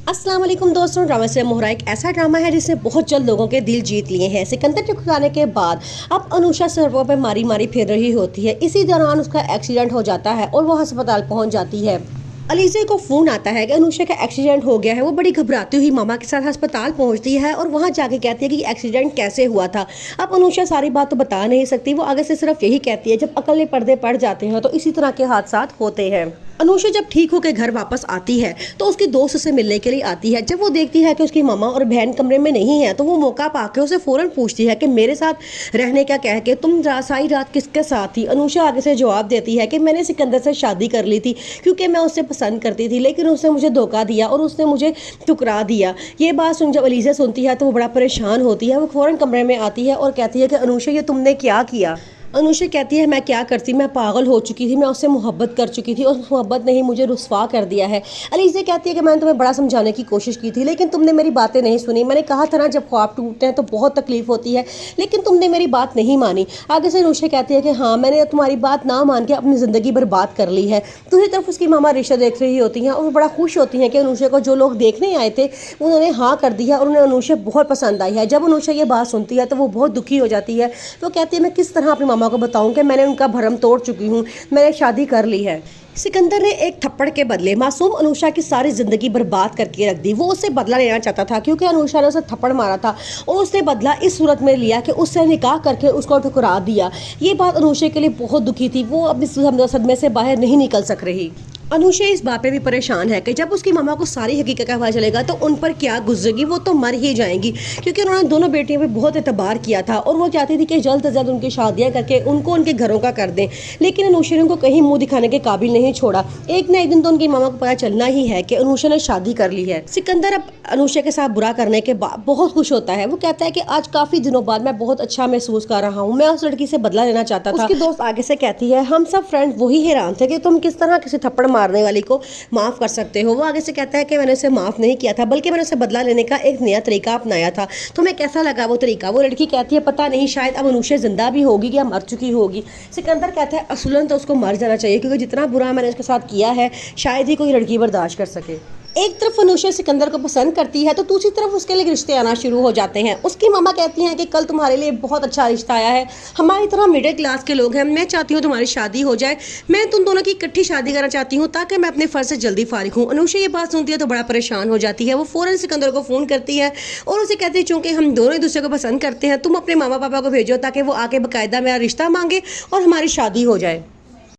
अस्सलाम वालेकुम दोस्तों। ड्रामा से मोहरा एक ऐसा ड्रामा है जिसने बहुत जल्द लोगों के दिल जीत लिए हैं। सिकंदर के खुलाने के बाद अब अनुषा सड़कों पर मारी मारी फिर रही होती है। इसी दौरान उसका एक्सीडेंट हो जाता है और वो अस्पताल पहुंच जाती है। अलीजे को फोन आता है कि अनुषा का एक्सीडेंट हो गया है। वो बड़ी घबराती हुई मामा के साथ अस्पताल पहुंचती है और वहां जाके कहती है कि एक्सीडेंट कैसे हुआ था। अब अनुषा सारी बात तो बता नहीं सकती, वो आगे से सिर्फ यही कहती है जब अकल में पर्दे पड़ जाते हैं तो इसी तरह के हादसा होते हैं। अनुषा जब ठीक होकर घर वापस आती है तो उसकी दोस्त से मिलने के लिए आती है। जब वो देखती है कि उसकी मामा और बहन कमरे में नहीं है तो वो मौका पाके उसे फौरन पूछती है कि मेरे साथ रहने का कह के तुम सारी रात किसके साथ थी। अनुषा आगे से जवाब देती है कि मैंने सिकंदर से शादी कर ली थी क्योंकि मैं उससे पसंद करती थी, लेकिन उसने मुझे धोखा दिया और उसने मुझे ठुकरा दिया। ये बात सुन जब अलीजा सुनती है तो वो बड़ा परेशान होती है। वो फौरन कमरे में आती है और कहती है कि अनुषा ये तुमने क्या किया। अनुषा कहती है मैं क्या करती, मैं पागल हो चुकी थी, मैं उससे मोहब्बत कर चुकी थी और उस मोहब्बत ने ही मुझे रुस्वा कर दिया है। अलीज़ा कहती है कि मैंने तुम्हें बड़ा समझाने की कोशिश की थी लेकिन तुमने मेरी बातें नहीं सुनी। मैंने कहा था ना जब ख्वाब टूटते हैं तो बहुत तकलीफ होती है, लेकिन तुमने मेरी बात नहीं मानी। आगे से अनुषा कहती है कि हाँ मैंने तुम्हारी बात ना मान के अपनी ज़िंदगी बर्बाद कर ली है। दूसरी तरफ उसकी मामा रिश्ता देख रही होती हैं और वो बड़ा खुश होती हैं कि अनुषा को जो लोग देखने आए थे उन्होंने हाँ कर दी है और उन्हें अनुषा बहुत पसंद आई है। जब अनुषा ये बात सुनती है तो वो बहुत दुखी हो जाती है। वो कहती है मैं किस तरह अपनी मामा को बताऊँ कि मैंने उनका भरम तोड़ चुकी हूँ, मैंने शादी कर ली है। सिकंदर ने एक थप्पड़ के बदले मासूम अनुषा की सारी जिंदगी बर्बाद करके रख दी। वो उससे बदला लेना चाहता था क्योंकि अनुषा ने उसे थप्पड़ मारा था और उसने बदला इस सूरत में लिया कि उससे निकाह करके उसको ठुकरा दिया। ये बात अनुषा के लिए बहुत दुखी थी। वो अपनी सदमे से बाहर नहीं निकल सक रही। अनुषा इस बात पे भी परेशान है कि जब उसकी मामा को सारी हकीकत का पता चलेगा तो उन पर क्या गुजरेगी। वो तो मर ही जाएंगी क्योंकि उन्होंने दोनों बेटियों पे बहुत एतबार किया था और वो चाहती थी कि जल्द से जल्द उनकी शादियां करके उनको उनके घरों का कर दें, लेकिन अनुषा ने उनको कहीं मुंह दिखाने के काबिल नहीं छोड़ा। एक ना एक दिन तो उनकी मामा को पता चलना ही है कि अनुषा ने शादी कर ली है। सिकंदर अब अनुषा के साथ बुरा करने के बाद बहुत खुश होता है। वो कहता है कि आज काफी दिनों बाद मैं बहुत अच्छा महसूस कर रहा हूँ, मैं उस लड़की से बदला लेना चाहता था। उसकी दोस्त आगे से कहती है हम सब फ्रेंड वही हैरान थे कि तुम किस तरह किसी थप्पड़ मारने वाली को माफ कर सकते हो। वो आगे से कहता है कि मैंने उसे माफ नहीं किया था बल्कि मैंने उसे बदला लेने का एक नया तरीका अपनाया था। तुम्हें कैसा लगा वो तरीका। वो लड़की कहती है पता नहीं, शायद अब अनुषा जिंदा भी होगी या मर चुकी होगी। सिकंदर कहता है असलन तो उसको मर जाना चाहिए क्योंकि जितना बुरा मैंने उसके साथ किया है शायद ही कोई लड़की बर्दाश्त कर सके। एक तरफ अनुषा सिकंदर को पसंद करती है तो दूसरी तरफ उसके लिए रिश्ते आना शुरू हो जाते हैं। उसकी मामा कहती हैं कि कल तुम्हारे लिए बहुत अच्छा रिश्ता आया है, हमारी तरह मिडिल क्लास के लोग हैं, मैं चाहती हूँ तुम्हारी शादी हो जाए, मैं तुम दोनों की इकट्ठी शादी करना चाहती हूँ ताकि मैं अपने फर्ज से जल्दी फारिग हूँ। अनुषा ये बात सुनती है तो बड़ा परेशान हो जाती है। वो फौरन सिकंदर को फ़ोन करती है और उसे कहती है चूँकि हम दोनों एक दूसरे को पसंद करते हैं तुम अपने मामा पापा को भेजो ताकि वो आके बाकायदा मेरा रिश्ता मांगे और हमारी शादी हो जाए।